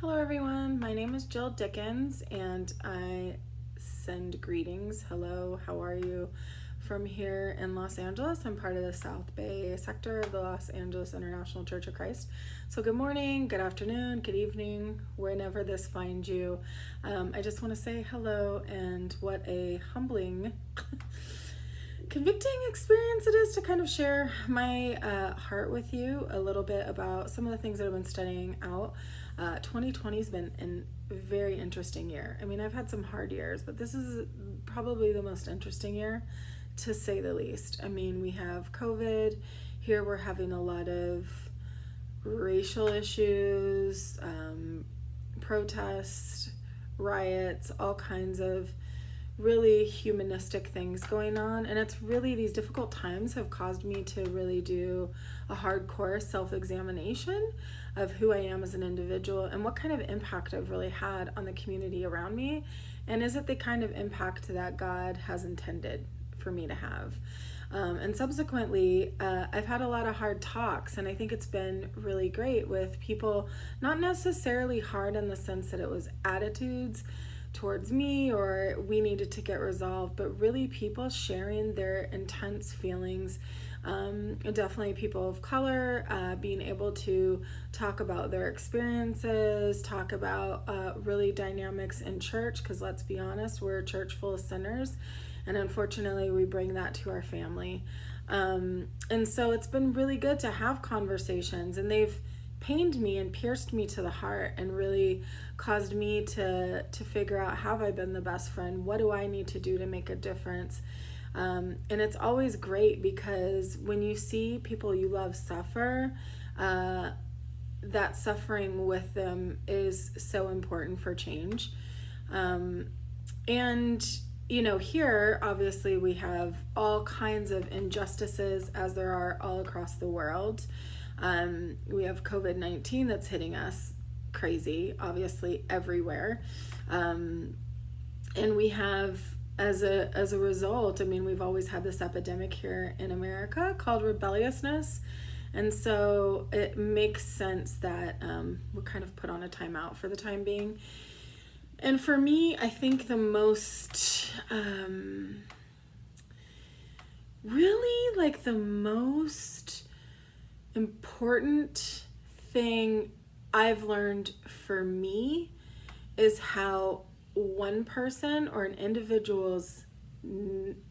Hello everyone, my name is Jill Dickens and I send greetings. Hello, how are you? From here in Los Angeles. I'm part of the South Bay sector of the Los Angeles International Church of Christ. So good morning, good afternoon, good evening, whenever this finds you. I just want to say hello and what a humbling convicting experience it is to kind of share my heart with you a little bit about some of the things that I've been studying out. 2020 has been a very interesting year. I mean, I've had some hard years, but this is probably the most interesting year, to say the least. I mean, we have COVID. Here we're having a lot of racial issues, protests, riots, all kinds of really humanistic things going on. And it's really, these difficult times have caused me to really do a hardcore self-examination of who I am as an individual and what kind of impact I've really had on the community around me. And is it the kind of impact that God has intended for me to have? And subsequently, I've had a lot of hard talks, and I think it's been really great with people, not necessarily hard in the sense that it was attitudes towards me or we needed to get resolved, but really people sharing their intense feelings. Definitely people of color being able to talk about their experiences, talk about really dynamics in church, because let's be honest, we're a church full of sinners, and unfortunately we bring that to our family. And so it's been really good to have conversations, and they've pained me and pierced me to the heart and really caused me to figure out, have I been the best friend? What do I need to do to make a difference? And it's always great because when you see people you love suffer, that suffering with them is so important for change. And you know, here, obviously, we have all kinds of injustices, as there are all across the world. We have COVID-19 that's hitting us crazy, obviously, everywhere. And we have, as a result, I mean, we've always had this epidemic here in America called rebelliousness. And so it makes sense that we're kind of put on a timeout for the time being. And for me, I think the most, really like the most important thing I've learned for me is how one person or an individual's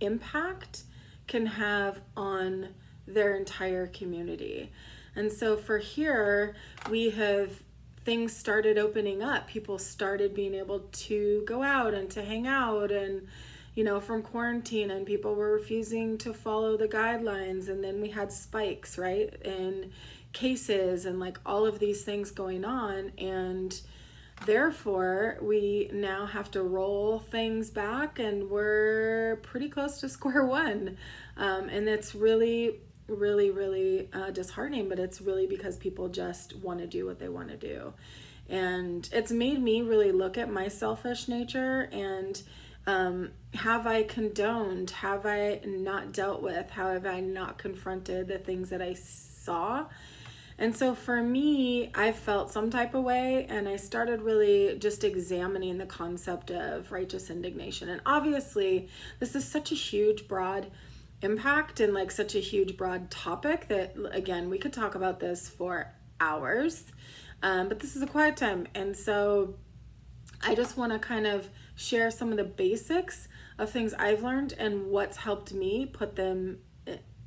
impact can have on their entire community. And so for here, we have things started opening up. People started being able to go out and to hang out, and you know, from quarantine, and people were refusing to follow the guidelines, and then we had spikes, right, in cases and like all of these things going on, and therefore we now have to roll things back, and we're pretty close to square one. And it's really disheartening, but it's really because people just want to do what they want to do. And it's made me really look at my selfish nature and have I condoned, have I not dealt with, how have I not confronted the things that I saw? And so for me, I felt some type of way, and I started really just examining the concept of righteous indignation. And obviously, this is such a huge, broad impact and like such a huge, broad topic that, again, we could talk about this for hours, but this is a quiet time. And so I just want to kind of share some of the basics of things I've learned and what's helped me put them,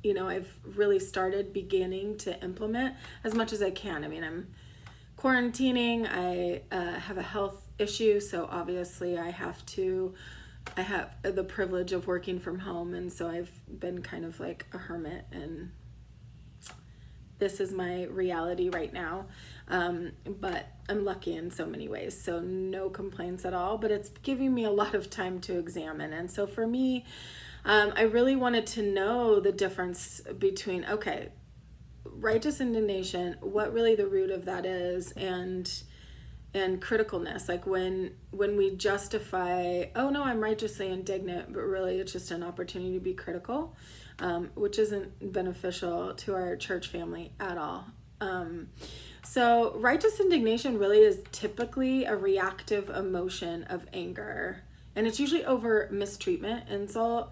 you know, I've really started beginning to implement as much as I can. I mean, I'm quarantining, I have a health issue, so obviously I have the privilege of working from home, and so I've been kind of like a hermit, and this is my reality right now. But I'm lucky in so many ways, so no complaints at all, but it's giving me a lot of time to examine. And so for me, I really wanted to know the difference between, okay, righteous indignation, what really the root of that is, and criticalness, like when we justify, oh no, I'm righteously indignant, but really it's just an opportunity to be critical, which isn't beneficial to our church family at all. So righteous indignation really is typically a reactive emotion of anger. And it's usually over mistreatment, insult,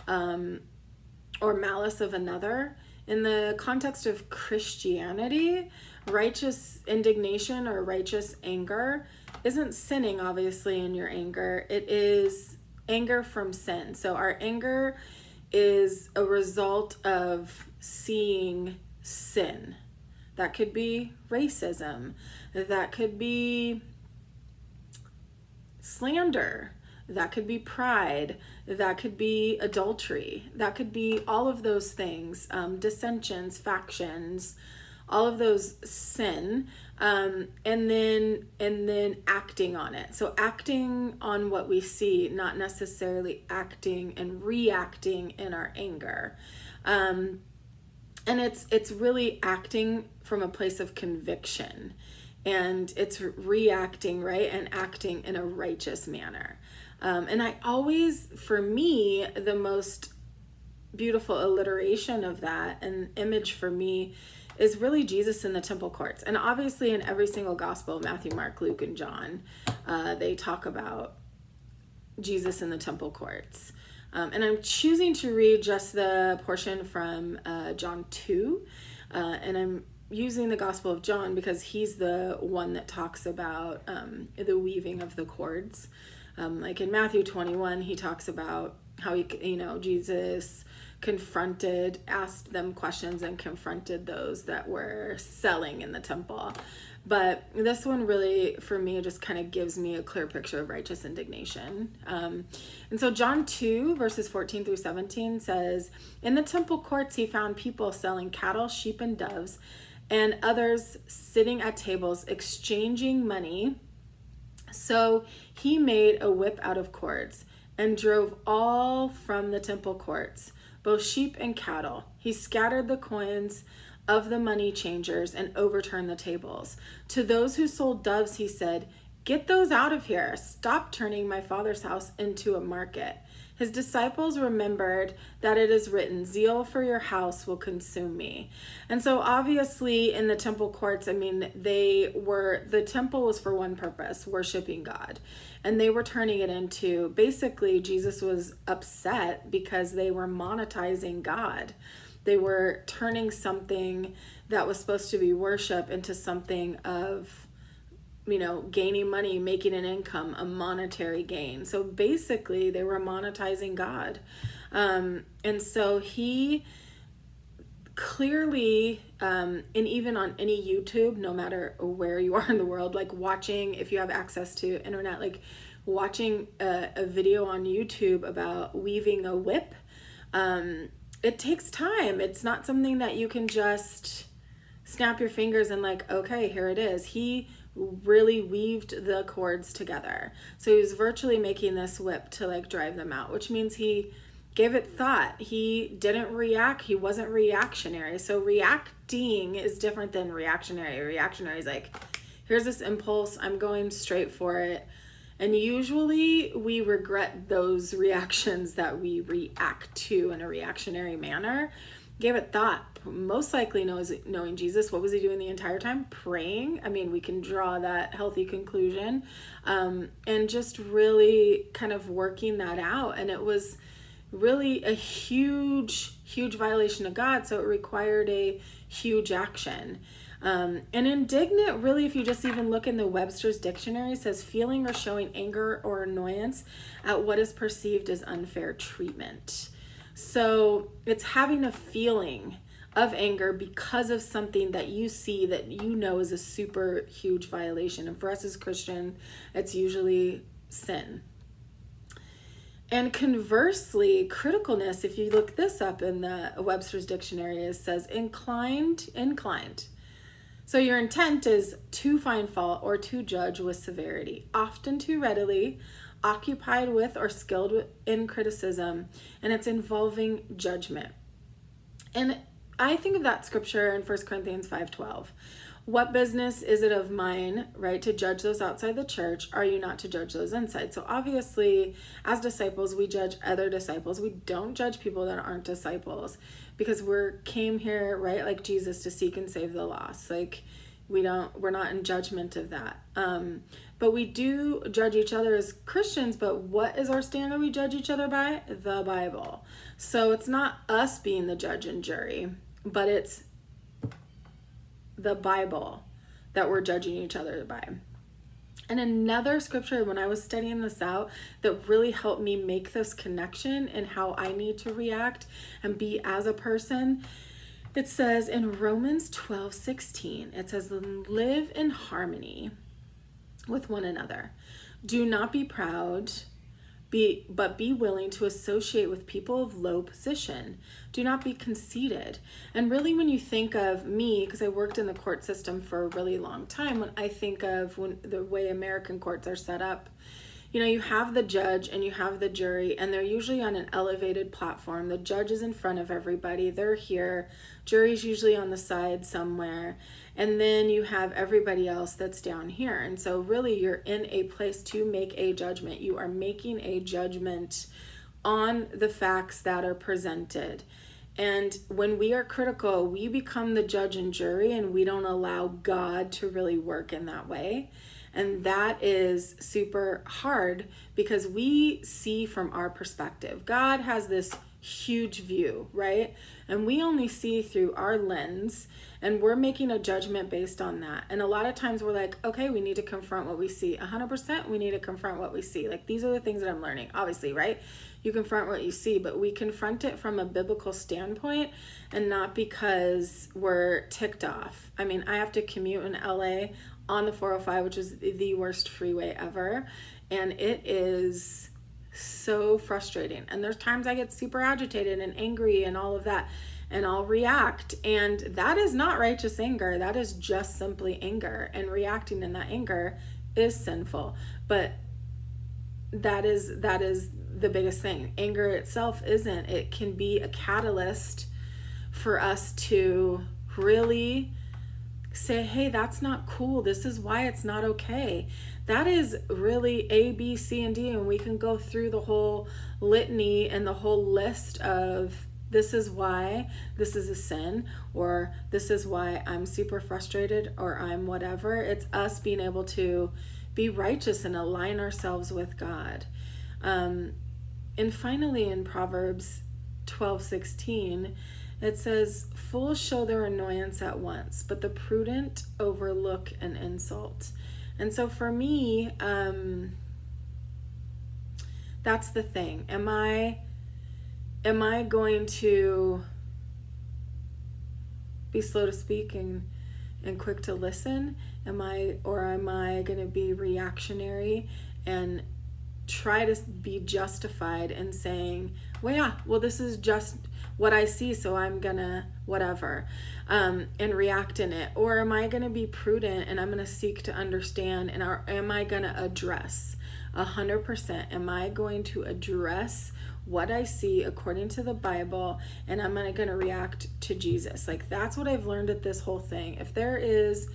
or malice of another. In the context of Christianity, righteous indignation or righteous anger isn't sinning, obviously, in your anger. It is anger from sin. So our anger is a result of seeing sin. That could be racism. That could be slander. That could be pride. That could be adultery. That could be all of those things, dissensions, factions, all of those sin, and then acting on it. So acting on what we see, not necessarily acting and reacting in our anger. And it's really acting from a place of conviction, and it's reacting, right, and acting in a righteous manner. And I always, for me, the most beautiful alliteration of that and image for me is really Jesus in the temple courts. And obviously in every single gospel, Matthew, Mark, Luke, and John, they talk about Jesus in the temple courts. And I'm choosing to read just the portion from John 2. And I'm using the Gospel of John because he's the one that talks about the weaving of the cords. Like in Matthew 21, he talks about how Jesus asked them questions and confronted those that were selling in the temple. But this one really, for me, just kind of gives me a clear picture of righteous indignation. And so John 2, verses 14 through 17 says, "In the temple courts he found people selling cattle, sheep, and doves, and others sitting at tables exchanging money. So he made a whip out of cords and drove all from the temple courts, both sheep and cattle. He scattered the coins of the money changers and overturned the tables. To those who sold doves, he said, 'Get those out of here. Stop turning my Father's house into a market.' His disciples remembered that it is written, 'Zeal for your house will consume me.'" And so obviously in the temple courts, the temple was for one purpose, worshiping God. And they were turning it into, basically Jesus was upset because they were monetizing God. They were turning something that was supposed to be worship into something of, gaining money, making an income, a monetary gain. So basically they were monetizing God. And so he clearly, and even on any YouTube, no matter where you are in the world, like watching, if you have access to internet, like watching a video on YouTube about weaving a whip, it takes time. It's not something that you can just snap your fingers and like, okay, here it is. He really weaved the cords together. So he was virtually making this whip to like drive them out, which means he gave it thought. He didn't react. He wasn't reactionary. So reacting is different than reactionary. Reactionary is like, here's this impulse, I'm going straight for it. And usually we regret those reactions that we react to in a reactionary manner. Gave it thought. Most likely knowing Jesus. What was he doing the entire time? Praying. I mean, we can draw that healthy conclusion. And just really kind of working that out. And it was really a huge violation of God. So it required a huge action. And indignant, really, if you just even look in the Webster's dictionary, it says feeling or showing anger or annoyance at what is perceived as unfair treatment. So it's having a feeling of anger because of something that you see that is a super huge violation. And for us as Christian, it's usually sin. And conversely, criticalness, if you look this up in the Webster's dictionary, it says inclined. So your intent is to find fault or to judge with severity, often too readily, occupied with or skilled in criticism, and it's involving judgment. And I think of that scripture in 1 Corinthians 5:12. What business is it of mine, right, to judge those outside the church? Are you not to judge those inside? So obviously, as disciples, we judge other disciples. We don't judge people that aren't disciples because came here, right, like Jesus, to seek and save the lost. Like, We're not in judgment of that. But we do judge each other as Christians, but what is our standard we judge each other by? The Bible. So it's not us being the judge and jury, but it's the Bible that we're judging each other by. And another scripture, when I was studying this out, that really helped me make this connection and how I need to react and be as a person, it says in Romans 12:16, it says, live in harmony with one another. Do not be proud, but be willing to associate with people of low position. Do not be conceited. And really, when you think of me, because I worked in the court system for a really long time, when I think of the way American courts are set up, you have the judge and you have the jury, and they're usually on an elevated platform. The judge is in front of everybody. They're here. Jury's usually on the side somewhere. And then you have everybody else that's down here. And so really you're in a place to make a judgment. You are making a judgment on the facts that are presented. And when we are critical, we become the judge and jury, and we don't allow God to really work in that way. And that is super hard because we see from our perspective. God has this huge view, right? And we only see through our lens, and we're making a judgment based on that. And a lot of times we're like, okay, we need to confront what we see. 100% we need to confront what we see. Like, these are the things that I'm learning, obviously, right? You confront what you see, but we confront it from a biblical standpoint and not because we're ticked off. I mean, I have to commute in LA on the 405, which is the worst freeway ever. And it is so frustrating. And there's times I get super agitated and angry and all of that, and I'll react. And that is not righteous anger. That is just simply anger. And reacting in that anger is sinful. But that is the biggest thing. Anger itself isn't. It can be a catalyst for us to really say, hey, that's not cool. This is why it's not okay. That is really A, B, C, and D. And we can go through the whole litany and the whole list of this is why this is a sin, or this is why I'm super frustrated, or I'm whatever. It's us being able to be righteous and align ourselves with God. And finally, in Proverbs 12:16, it says, fools show their annoyance at once, but the prudent overlook an insult. And so for me, that's the thing. Am I going to be slow to speak and quick to listen? Am I going to be reactionary and try to be justified in saying, well, this is just what I see, so I'm gonna whatever, and react in it? Or am I gonna be prudent and I'm gonna seek to understand, and am I gonna address 100%? Am I going to address what I see according to the Bible, and I'm gonna react to Jesus? Like, that's what I've learned at this whole thing. If there is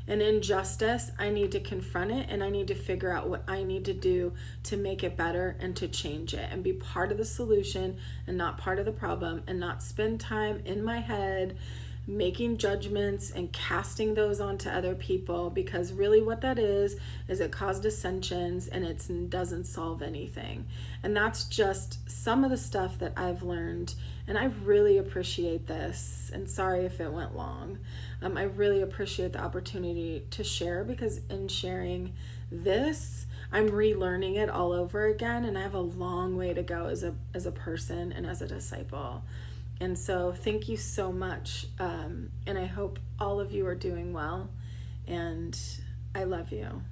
an injustice, I need to confront it, and I need to figure out what I need to do to make it better and to change it and be part of the solution and not part of the problem, and not spend time in my head making judgments and casting those onto other people, because really what that is it caused dissensions, and it doesn't solve anything. And that's just some of the stuff that I've learned, and I really appreciate this, and sorry if it went long. I really appreciate the opportunity to share, because in sharing this, I'm relearning it all over again, and I have a long way to go as a person and as a disciple. And so thank you so much, and I hope all of you are doing well, and I love you.